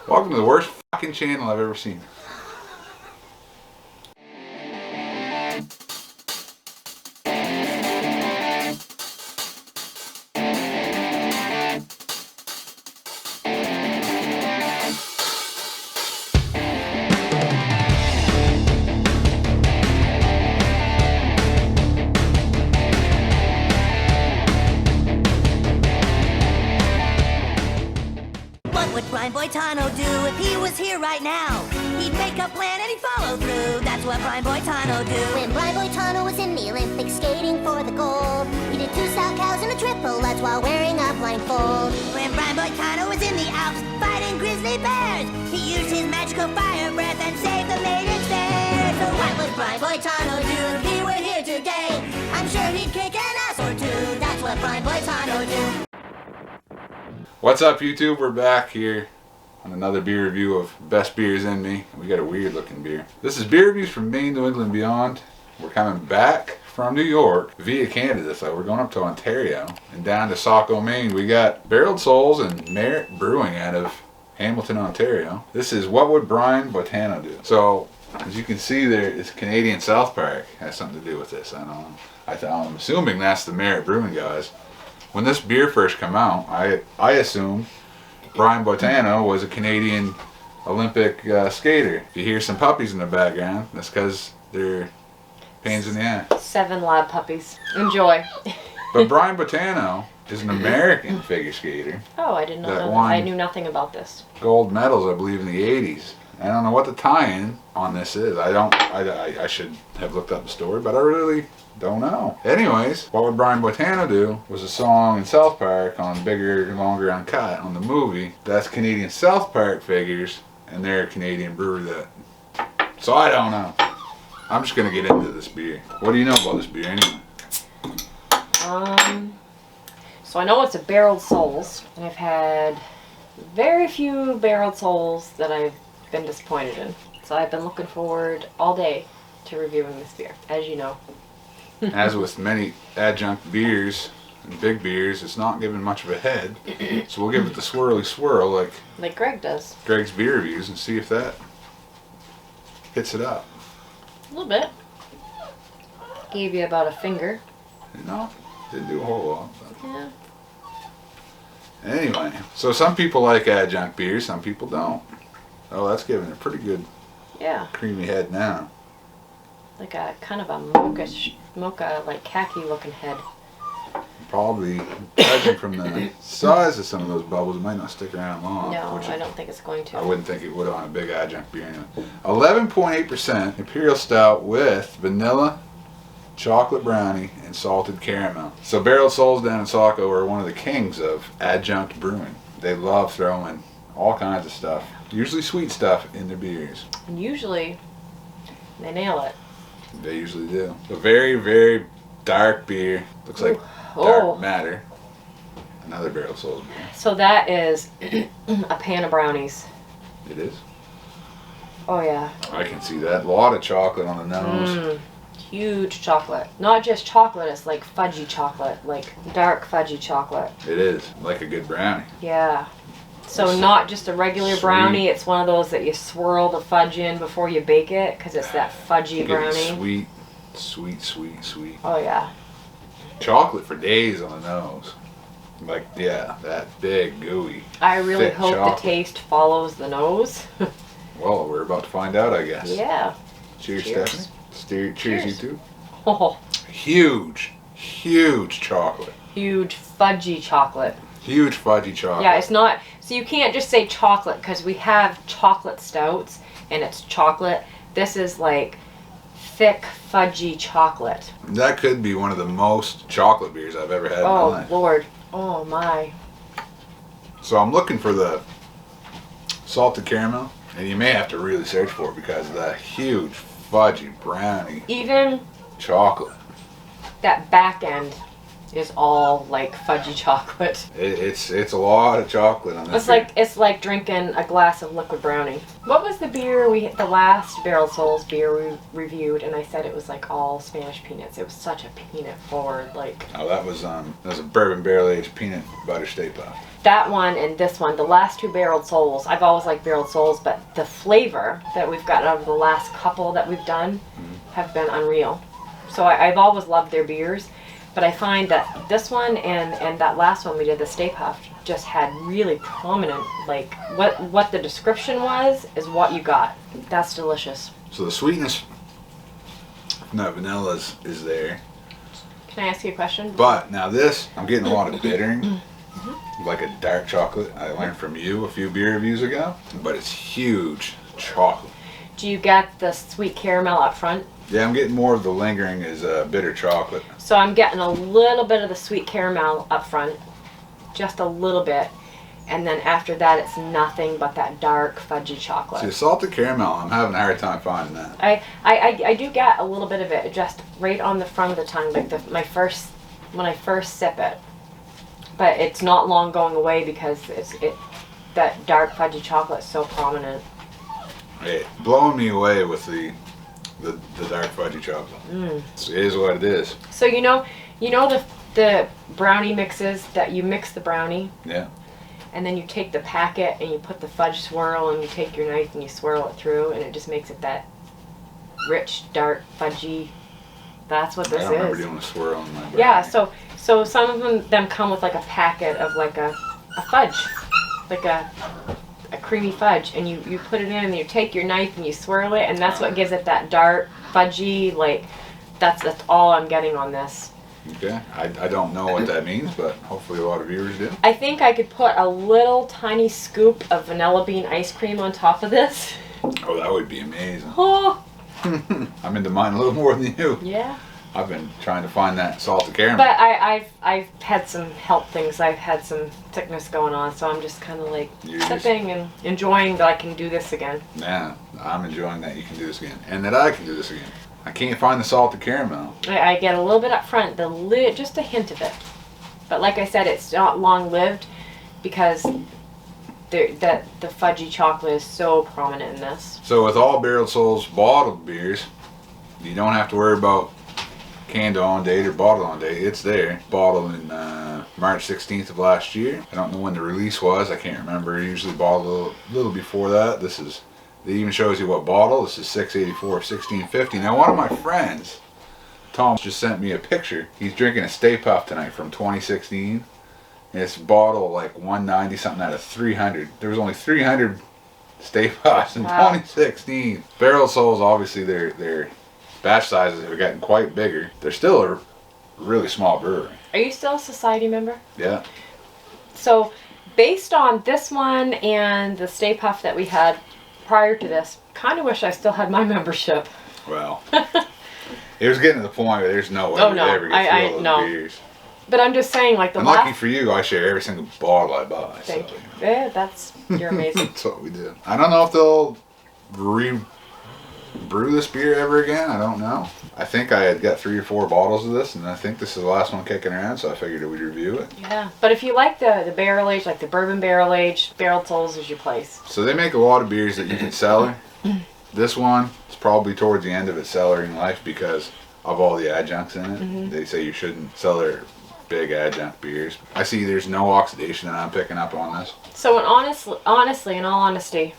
Welcome to the worst fucking channel I've ever seen. Boitano do if he was here right now? He'd make a plan and he'd follow through. That's what Brian Boitano do. When Brian Boitano was in the Olympics skating for the gold, he did 2 stout cows and a triple Lutz while wearing a blindfold. When Brian Boitano was in the Alps fighting grizzly bears, he used his magical fire breath and saved the maidens there. So what would Brian Boitano do if he were here today? I'm sure he'd kick an ass or two. That's what Brian Boitano do. What's up, YouTube? We're back here on another beer review of Best Beers in Me. We got a weird looking beer. This is beer reviews from Maine, New England, and beyond. We're coming back from New York via Canada, so we're going up to Ontario and down to Saco, Maine. We got Barreled Souls and Merit Brewing out of Hamilton, Ontario. This is What Would Brian Boitano Do? So, as you can see there, it's Canadian South Park has something to do with this. I don't know. I'm assuming that's the Merit Brewing guys. When this beer first came out, I assumed Brian Boitano was a Canadian Olympic skater. If you hear some puppies in the background, that's because they're pains in the ass. 7 lab puppies. Enjoy. But Brian Boitano is an American figure skater. Oh, I did not know that. I knew nothing about this. Gold Medals, I believe, in the 80s. I don't know what the tie-in on this is. I should have looked up the story, but I really don't know. Anyways, What Would Brian Boitano Do was a song in South Park on Bigger, Longer, Uncut on the movie. That's Canadian South Park figures, and they're a Canadian brewery that... So I don't know. I'm just going to get into this beer. What do you know about this beer anyway? So I know it's a Barreled Souls, and I've had very few Barreled Souls that I've been disappointed in. So I've been looking forward all day to reviewing this beer, as you know. As with many adjunct beers and big beers, it's not given much of a head. So we'll give it the swirly swirl like Greg does. Greg's beer reviews and see if that hits it up. A little bit. Gave you about a finger. No, didn't do a whole lot. But. Yeah. Anyway, so some people like adjunct beers, some people don't. Oh, that's giving it a pretty good creamy head now. Like a kind of a mocha like khaki looking head. Probably, judging from the size of some of those bubbles, it might not stick around long. No, I don't think it's going to. I wouldn't think it would on a big adjunct beer anyway. 11.8% Imperial Stout with vanilla, chocolate brownie, and salted caramel. So Barreled Souls down in Saco are one of the kings of adjunct brewing. They love throwing all kinds of stuff, usually sweet stuff, in their beers. And usually, they nail it. They usually do. A very, very dark beer. Looks like dark matter. Another Barreled Souls beer. So that is a pan of brownies. It is? Oh yeah. I can see that. A lot of chocolate on the nose. Huge chocolate. Not just chocolate, it's like fudgy chocolate. Like dark fudgy chocolate. It is. Like a good brownie. Yeah. So not just a regular brownie, it's one of those that you swirl the fudge in before you bake it, because it's that fudgy brownie. Sweet, sweet, sweet, sweet. Oh yeah. Chocolate for days on the nose. Like, yeah, that big, gooey, I really hope chocolate. the taste follows the nose. Well, we're about to find out, I guess. Yeah. Cheers, Cheers. Stephanie. Cheers, you too. Oh. Huge, huge chocolate. Huge fudgy chocolate. Huge fudgy chocolate. Yeah, it's not, so you can't just say chocolate, because we have chocolate stouts and it's chocolate. This is like thick fudgy chocolate. That could be one of the most chocolate beers I've ever had in my life. Oh Lord. Oh my. So I'm looking for the salted caramel, and you may have to really search for it because of that huge fudgy brownie Even chocolate. that back end is all like fudgy chocolate. It's a lot of chocolate on this. It's like drinking a glass of liquid brownie. What was the beer the last Barrel Souls beer we reviewed, and I said it was like all Spanish peanuts. It was such a peanut forward like. Oh, that was a bourbon barrel aged peanut butter Stay Puft. That one and this one, the last two Barreled Souls, I've always liked Barreled Souls, but the flavor that we've gotten out of the last couple that we've done have been unreal. So I've always loved their beers, but I find that this one and that last one we did, the Stay Puft, just had really prominent, like, what the description was is what you got. That's delicious. So the sweetness from that vanilla is there. Can I ask you a question? But now this, I'm getting a lot of bittering. Like a dark chocolate I learned from you a few beer reviews ago, but it's huge chocolate. Do you get the sweet caramel up front? Yeah, I'm getting more of the lingering is bitter chocolate. So I'm getting a little bit of the sweet caramel up front, just a little bit, and then after that it's nothing but that dark fudgy chocolate. See, salted caramel, I'm having a hard time finding that. I do get a little bit of it just right on the front of the tongue, like when I first sip it. But it's not long going away because that dark fudgy chocolate is so prominent. It's blowing me away with the dark fudgy chocolate. It is what it is. So you know the brownie mixes that you mix the brownie. Yeah. And then you take the packet and you put the fudge swirl and you take your knife and you swirl it through and it just makes it that rich, dark, fudgy. That's what this is. I don't remember doing a swirl in my brownie. Yeah, so some of them come with like a packet of like a fudge, like a creamy fudge, and you put it in and you take your knife and you swirl it, and that's what gives it that dark, fudgy, like, that's all I'm getting on this. Okay, I don't know what that means, but hopefully a lot of viewers do. I think I could put a little tiny scoop of vanilla bean ice cream on top of this. Oh, that would be amazing. Oh. I'm into mine a little more than you. Yeah. I've been trying to find that salted caramel. But I've had some health things. I've had some sickness going on, so I'm just kind of like sipping and enjoying that I can do this again. Yeah, I'm enjoying that you can do this again, and that I can do this again. I can't find the salted caramel. I get a little bit up front, just a hint of it. But like I said, it's not long lived because the fudgy chocolate is so prominent in this. So with all Barrel Souls bottled beers, you don't have to worry about canned on date or bottled on date. It's there. Bottled in March 16th of last year. I don't know when the release was. I can't remember. Usually bottled a little before that. It even shows you what bottle. This is 684 of 1650. Now one of my friends, Tom, just sent me a picture. He's drinking a Stay Puft tonight from 2016. And it's bottle like 190 something out of 300. There was only 300 Stay Puffs in 2016. Barrel Souls, obviously their batch sizes have gotten quite bigger. They're still a really small brewery. Are you still a society member? Yeah. So based on this one and the Stay Puft that we had prior to this, kind of wish I still had my membership. Well, it was getting to the point where there's no way we'd ever get through all those beers. But I'm just saying, like lucky for you, I share every single bottle I buy. Thank you. Yeah, you're amazing. That's what we do. I don't know if they'll brew this beer ever again. I don't know. I think I had got 3 or 4 bottles of this, and I think this is the last one kicking around, so I figured we'd review it. Yeah, but if you like the barrel aged, like the bourbon barrel aged, Barrel Souls is your place. So they make a lot of beers that you can cellar. This one is probably towards the end of its cellaring life because of all the adjuncts in it. They say you shouldn't cellar big adjunct beers. I see there's no oxidation that I'm picking up on this. So honestly, in all honesty,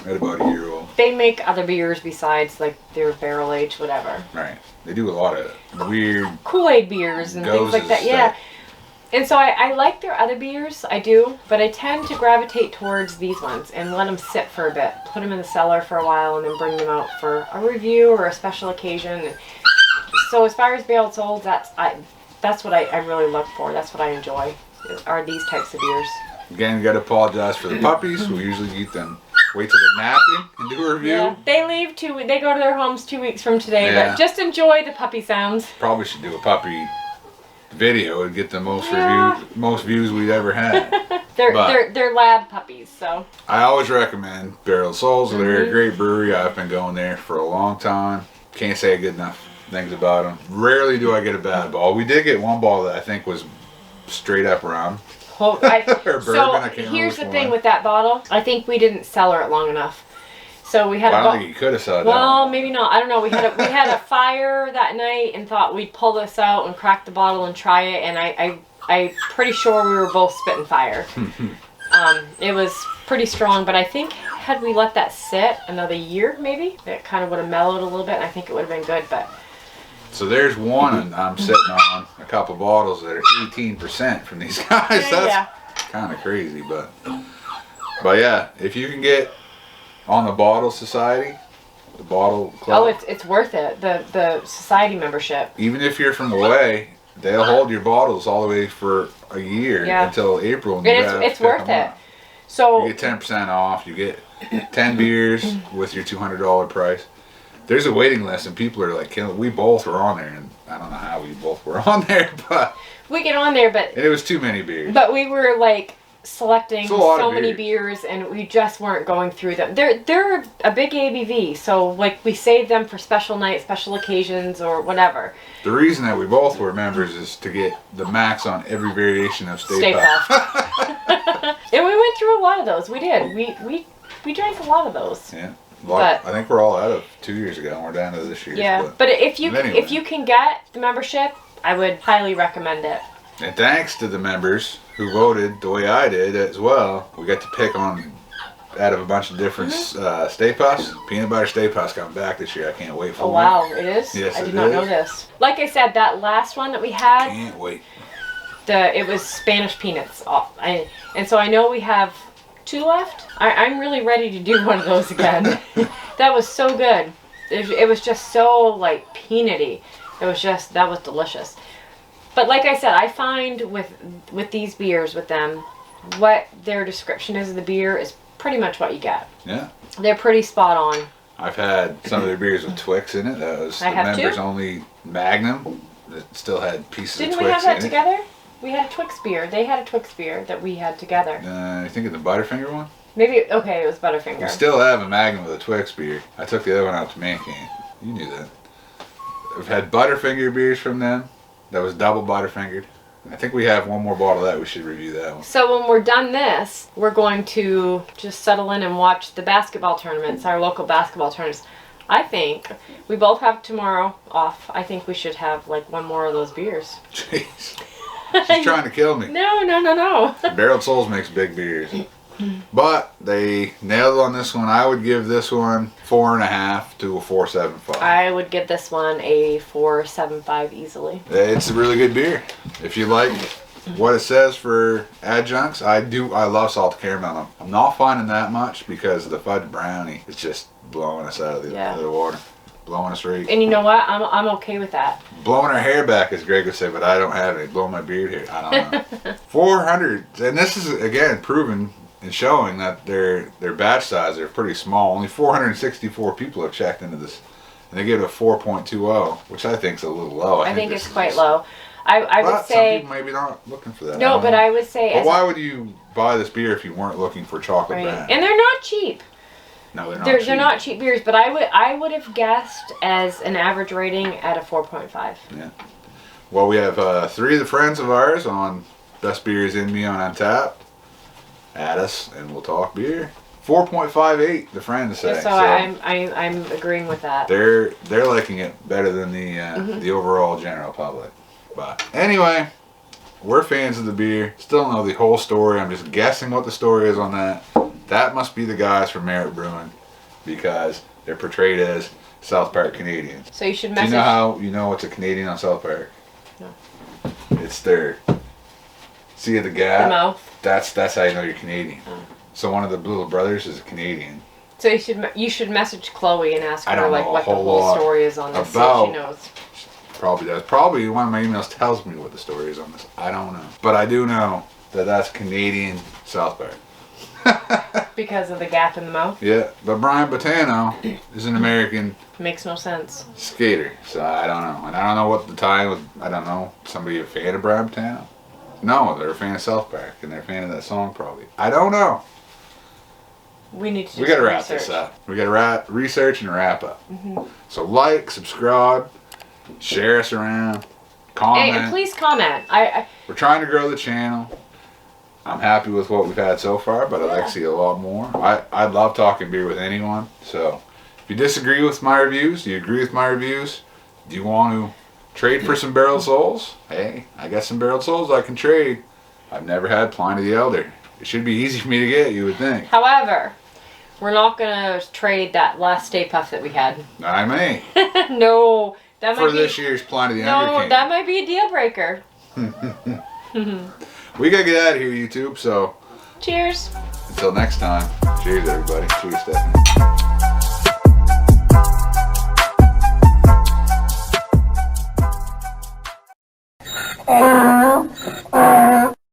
at about a year old. They make other beers besides like their barrel aged whatever. Right. They do a lot of weird Kool-Aid beers and things like that. Yeah. And so I like their other beers, I do, but I tend to gravitate towards these ones and let them sit for a bit. Put them in the cellar for a while and then bring them out for a review or a special occasion. So as far as Barrel Souls, that's what I really look for. That's what I enjoy, are these types of beers. Again, got to apologize for the puppies. We usually eat them. Wait till they're napping and do a review. Yeah, they go to their homes 2 weeks from today, but just enjoy the puppy sounds. Probably should do a puppy video and get the most views we'd ever had. they're lab puppies, so. I always recommend Barrel Souls. They're a great brewery. I've been going there for a long time. Can't say it good enough things about them. Rarely do I get a bad ball. We did get one ball that I think was straight up rum. Well, Or bourbon, so I can't remember here's which the thing one. with that bottle. I think we didn't cellar it long enough. So we had Well, I a don't bottle. think you could have said Well, that. maybe not. I don't know. We had a fire that night and thought we'd pull this out and crack the bottle and try it. And I'm pretty sure we were both spitting fire. It was pretty strong, but I think had we let that sit another year, maybe it kind of would have mellowed a little bit. And I think it would have been good. But So there's one, and I'm sitting on a couple bottles that are 18% from these guys. That's kind of crazy, but yeah, if you can get on the Bottle Society, the Bottle Club. oh, it's worth it. The society membership. Even if you're from away, they'll hold your bottles all the way for a year until April. And It's worth it. So you get 10% off. You get 10 beers with your $200 price. There's a waiting list, and people are like killing. We both were on there, and I don't know how we both were on there, but we get on there, but it was too many beers. But we were like selecting It's a lot so of many beers, and we just weren't going through them. They're a big ABV, so like we save them for special nights, special occasions, or whatever. The reason that we both were members is to get the max on every variation of Stay Puft. And we went through a lot of those. We did. We drank a lot of those. Yeah. Well, But- I think we're all out of 2 years ago, and we're down to this year. Yeah, but if you anyway. if you can get the membership, I would highly recommend it. And thanks to the members who voted the way I did as well, we got to pick on out of a bunch of different Stay Puffs. Peanut butter Stay Puffs coming back this year. I can't wait for Oh them. wow, it is? Yes, I it did not is. know this. Like I said, that last one that we had, Can't wait. it was Spanish peanuts. And so I know we have 2 left. I'm really ready to do one of those again. That was so good. It was just so like peanutty. That was delicious. But like I said, I find with these beers with them, what their description is of the beer is pretty much what you get. Yeah. They're pretty spot on. I've had some of their beers with Twix in it. That was I the have too. members only Magnum that still had pieces Didn't of we Twix have that in it. together? We had a Twix beer. They had a Twix beer that we had together. I think of the Butterfinger one. Maybe, okay, it was Butterfinger. We still have a Magnum with a Twix beer. I took the other one out to Mancan. You knew that. I've had Butterfinger beers from them. That was double Butterfingered. I think we have one more bottle of that. We should review that one. So when we're done this, we're going to just settle in and watch the basketball tournaments, our local basketball tournaments. I think we both have tomorrow off. I think we should have like one more of those beers. Jeez. She's trying to kill me. No. Barreled Souls makes big beers. But they nailed on this one. I would give this one 4.5 to a 4.75. I would give this one a 4.75 easily. It's a really good beer. If you like what it says for adjuncts, I love salted caramel. I'm not finding that much because the fudge brownie is just blowing us out of the water. Blowing us right. And you know what? I'm okay with that. Blowing our hair back, as Greg would say, but I don't have it. Blowing my beard here. I don't know. 400, and this is again proven and showing that their batch size are pretty small. Only 464 people have checked into this, and they give it a 4.20, which I think is a little low. I think this it's is quite just- low. I would But say some people maybe not looking for that. no, but I would say But as why would you buy this beer if you weren't looking for chocolate right. brownie? And they're not cheap. No, they're not. They're cheap. not cheap beers, but I would have guessed as an average rating at a 4.5. Yeah. Well, we have 3 of the friends of ours on Best Beers in Me on Untapped. Add us and we'll talk beer. 4.58, the friends say. So I'm agreeing with that. They're liking it better than the overall general public. But anyway, we're fans of the beer. Still don't know the whole story. I'm just guessing what the story is on that. That must be the guys from Merit Brewing because they're portrayed as South Park Canadians. So you should Do message. you know how you know it's a Canadian on South Park? No. It's their the gap. The mouth. That's how you know you're Canadian. So one of the little brothers is a Canadian. So you should message Chloe and ask I her don't like know a what the whole whole lot story is on this. See if about- she knows. Probably does. Probably one of my emails tells me what the story is on this. I don't know. But I do know that that's Canadian South Park. Because of the gap in the mouth. Yeah. But Brian Boitano is an American Makes no sense. skater. So I don't know. And I don't know what the tie with, I don't know, somebody a fan of Brian Boitano? No, they're a fan of South Park. And they're a fan of that song probably. I don't know. We need to do We gotta some wrap research. this up. We gotta research and wrap up. So like, subscribe, Share us around. Comment. Hey, and please comment. We're trying to grow the channel. I'm happy with what we've had so far, but I'd like to see a lot more. I love talking beer with anyone. So if you disagree with my reviews, do you agree with my reviews? Do you want to trade for some barreled souls? Hey, I got some barreled souls I can trade. I've never had Pliny the Elder. It should be easy for me to get, you would think. However, we're not gonna trade that last Stay Puft that we had. I may. No, that might For be, this year's Pliny the Elder no, King. that might be a deal breaker. We gotta get out of here, YouTube, so Cheers. until next time, cheers everybody. Cheers, Stephanie.